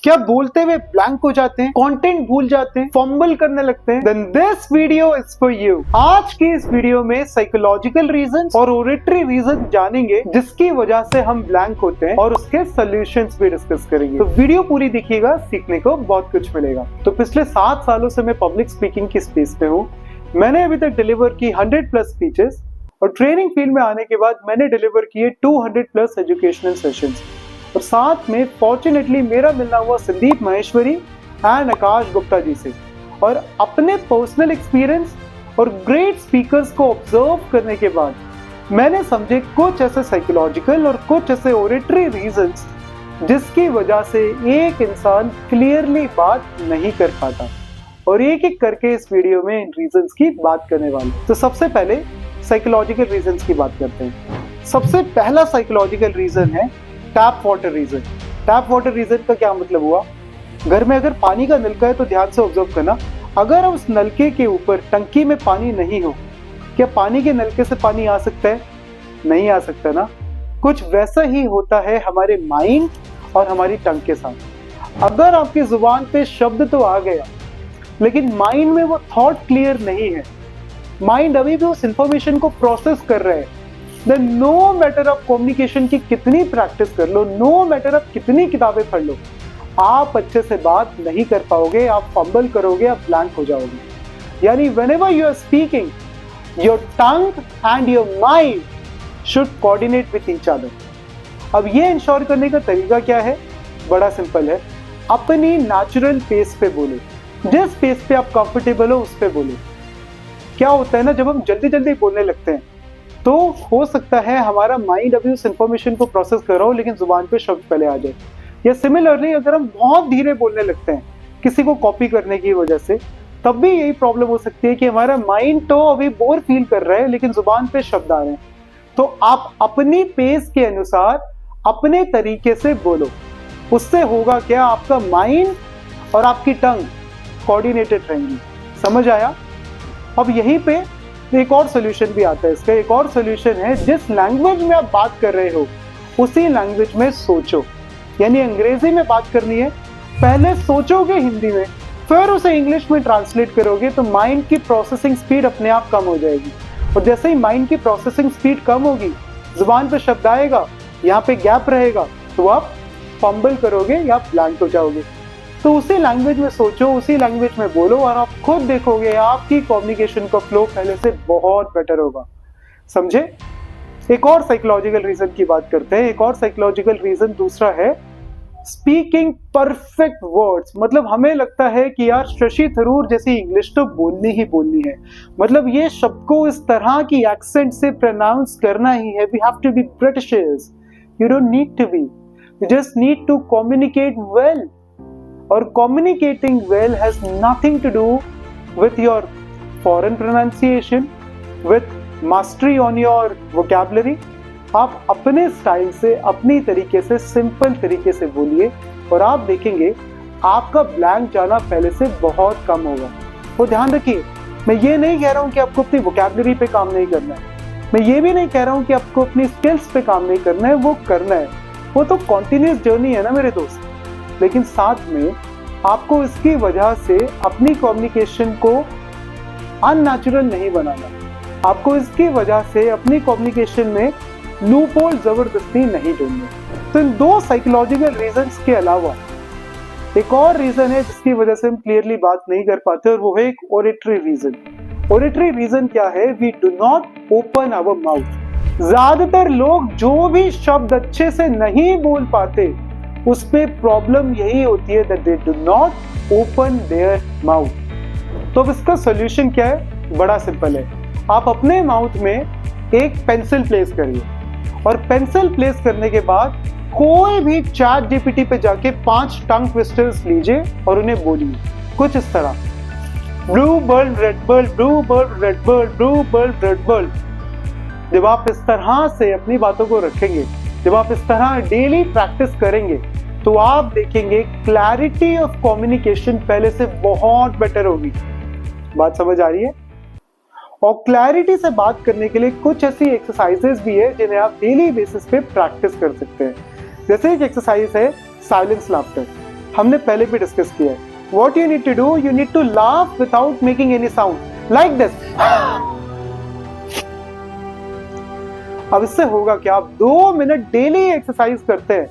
क्या बोलते हुए ब्लैंक हो जाते हैं, कंटेंट भूल जाते हैं, फंबल करने लगते हैं? Then this video is for you. आज की इस वीडियो में साइकोलॉजिकल रीजंस और ओरेटरी रीजन जानेंगे जिसकी वजह से हम ब्लैंक होते हैं और उसके सॉल्यूशंस भी डिस्कस करेंगे। तो वीडियो पूरी देखिएगा, सीखने को बहुत कुछ मिलेगा। तो पिछले 7 सालों से मैं पब्लिक स्पीकिंग की स्पेस पे हूँ। मैंने अभी तक डिलीवर की 100+ स्पीचेस और ट्रेनिंग फील्ड में आने के बाद मैंने डिलीवर किए 200+ एजुकेशनल सेशंस। और साथ में फॉर्चुनेटली मेरा मिलना हुआ संदीप माहेश्वरी एंड आकाश गुप्ता जी से। और अपने पर्सनल एक्सपीरियंस और ग्रेट स्पीकर्स को ऑब्जर्व करने के बाद मैंने समझे कुछ ऐसे साइकोलॉजिकल और कुछ ऐसे ओरेटरी रीजंस जिसकी वजह से एक इंसान क्लियरली बात नहीं कर पाता। और एक एक करके इस वीडियो में इन रीजंस की बात करने वाले। तो सबसे पहले साइकोलॉजिकल रीजंस की बात करते हैं। सबसे पहला साइकोलॉजिकल रीजन है tap water reason. Tap water reason का क्या मतलब हुआ? घर में अगर पानी का नलका है तो ध्यान से ऑब्जर्व करना, अगर उस नलके के ऊपर टंकी में पानी नहीं हो, क्या पानी के नलके से पानी आ सकता है? नहीं आ सकता ना। कुछ वैसा ही होता है हमारे माइंड और हमारी टंग के साथ। अगर आपकी जुबान पे शब्द तो आ गया लेकिन माइंड में वो थॉट क्लियर नहीं है, माइंड अभी भी उस इंफॉर्मेशन को प्रोसेस कर रहा है, देन नो मैटर आप कम्युनिकेशन की कितनी प्रैक्टिस कर लो, नो मैटर आप कितनी किताबें पढ़ लो, आप अच्छे से बात नहीं कर पाओगे, आप फंबल करोगे, आप ब्लैंक हो जाओगे। यानी whenever you are speaking, your tongue and your mind should coordinate with each other. अब ये इंश्योर करने का तरीका क्या है? बड़ा सिंपल है, अपनी नेचुरल पेस पे बोलो। जिस पेस पे आप कंफर्टेबल हो उस पे बोलो। क्या होता है ना, जब हम जल्दी जल्दी बोलने लगते हैं तो हो सकता है हमारा माइंड अभी उस इंफॉर्मेशन को प्रोसेस कर रहा हो लेकिन जुबान पे शब्द पहले आ जाए। या सिमिलरली अगर हम बहुत धीरे बोलने लगते हैं किसी को कॉपी करने की वजह से, तब भी यही प्रॉब्लम हो सकती है कि हमारा माइंड तो अभी बोर फील कर रहा है लेकिन जुबान पे शब्द आ रहे हैं। तो आप अपनी पेस के अनुसार अपने तरीके से बोलो। उससे होगा क्या, आपका माइंड और आपकी टंग कोऑर्डिनेटेड रहेंगी। समझ आया? अब यहीं पे एक और सोल्यूशन भी आता है। इसका एक और सोल्यूशन है, जिस लैंग्वेज में आप बात कर रहे हो उसी लैंग्वेज में सोचो। यानी अंग्रेजी में बात करनी है, पहले सोचोगे हिंदी में, फिर उसे इंग्लिश में ट्रांसलेट करोगे तो माइंड की प्रोसेसिंग स्पीड अपने आप कम हो जाएगी। और जैसे ही माइंड की प्रोसेसिंग स्पीड कम होगी, जुबान पे शब्द आएगा, यहाँ पे गैप रहेगा, तो आप फंबल करोगे या ब्लैंक हो जाओगे। तो उसी लैंग्वेज में सोचो, उसी लैंग्वेज में बोलो और आप खुद देखोगे आपकी कम्युनिकेशन का फ्लो पहले से बहुत बेटर होगा। समझे? एक और साइकोलॉजिकल रीजन की बात करते हैं। एक और साइकोलॉजिकल रीजन दूसरा है स्पीकिंग परफेक्ट वर्ड्स। मतलब हमें लगता है कि यार शशि थरूर जैसी इंग्लिश तो बोलनी ही बोलनी है, मतलब ये शब्द को इस तरह की एक्सेंट से प्रोनाउंस करना ही है। We have to be Britishers. You don't need to be, you just need to communicate well. और communicating well has nothing to do with your foreign pronunciation, with mastery on your vocabulary. आप अपने style से, अपनी तरीके से, simple तरीके से बोलिए और आप देखेंगे आपका ब्लैंक जाना पहले से बहुत कम होगा। वो ध्यान रखिए, मैं ये नहीं कह रहा हूँ कि आपको अपनी वोकैबुलरी पे काम नहीं करना है, मैं ये भी नहीं कह रहा हूँ कि आपको अपनी स्किल्स पे काम नहीं करना है, वो करना है, वो तो कॉन्टिन्यूस जर्नी है ना मेरे दोस्त। लेकिन साथ में आपको इसकी वजह से अपनी कम्युनिकेशन को अननेचुरल नहीं बनाना, आपको इसकी वजह से अपनी कम्युनिकेशन में लूपहोल जबरदस्ती नहीं ढूंढना। तो इन दो साइकोलॉजिकल रीजंस के अलावा एक और रीजन है जिसकी वजह से हम क्लियरली बात नहीं कर पाते, और वो है एक ओरेटरी रीजन। ओरेटरी रीजन क्या है? We do not open our mouth. ज्यादातर लोग जो भी शब्द अच्छे से नहीं बोल पाते उसमें प्रॉब्लम यही होती है that they do not open their mouth। तो अब इसका सॉल्यूशन क्या है? बड़ा सिंपल है। आप अपने माउथ में एक पेंसिल प्लेस करिए और पेंसिल प्लेस करने के बाद कोई भी चैट जीपीटी पे जाके 5 टंग ट्विस्टर्स लीजिए और उन्हें बोलिए कुछ इस तरह, blue bulb red bulb, blue bulb red bulb, blue bulb red bulb. जब आप इस तरह से अपनी बातों को रखेंगे, जब आप इस तरह डेली प्रैक्टिस करेंगे, तो आप देखेंगे क्लैरिटी ऑफ कम्युनिकेशन पहले से बहुत बेटर होगी। बात समझ आ रही है? और क्लैरिटी से बात करने के लिए कुछ ऐसी एक्सरसाइजेस भी है जिन्हें आप डेली बेसिस पे प्रैक्टिस कर सकते हैं। जैसे एक एक्सरसाइज है साइलेंस लाफ्टर। हमने पहले भी डिस्कस किया है। What you need to do, you need to laugh without making any sound, like this. अब इससे होगा क्या, आप 2 मिनट डेली एक्सरसाइज करते हैं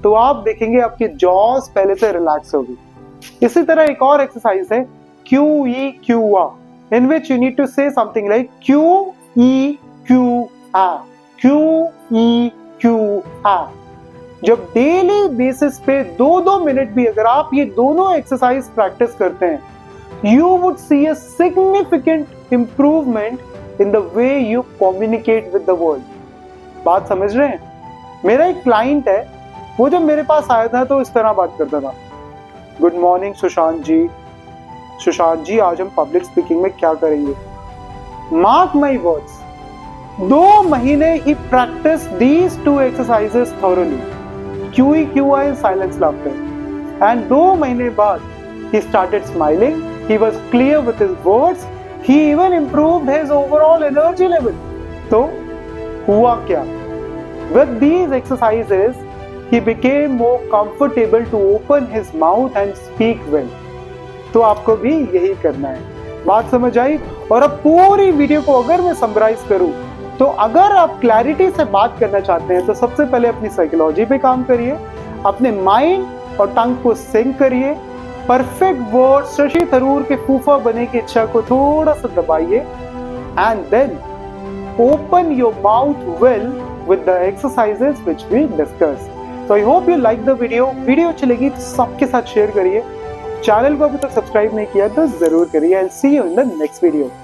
तो आप देखेंगे आपकी जॉस पहले से रिलैक्स होगी। इसी तरह एक और एक्सरसाइज है QEQA, in which you need to say something like QEQA, QEQA। जब डेली बेसिस पे 2-2 मिनट भी अगर आप ये दोनों एक्सरसाइज प्रैक्टिस करते हैं, you would see a significant improvement in the way you communicate with the world। बात समझ रहे हैं? मेरा एक क्लाइंट है, वो जब मेरे पास आया था तो इस तरह बात करता था, गुड मॉर्निंग सुशांत जी, सुशांत जी आज हम पब्लिक स्पीकिंग में क्या करेंगे। मार्क माई वर्ड्स, 2 महीने ही practice these 2 exercises thoroughly, QEQA and silence laughter, and 2 महीने बाद he started smiling, he was clear with his words, he even improved his overall energy level। तो हुआ क्या? With these exercises he became more comfortable to open his mouth and speak well। तो आपको भी यही करना है। बात समझ आई? और अब पूरी वीडियो को अगर मैं समराइज करूं तो अगर आप क्लैरिटी से बात करना चाहते हैं तो सबसे पहले अपनी साइकोलॉजी पे काम करिए, अपने माइंड और टंग को सिंक करिए, परफेक्ट वर्ड शशि थरूर के फूफा बने की इच्छा को थोड़ा सा दबाइए, and then open your mouth well with the exercises which we discuss. So I hope you like the video। Video अच्छी लगी तो सबके साथ शेयर करिए, चैनल को अभी तक सब्सक्राइब नहीं किया तो जरूर करिए। I'll see you in the next video।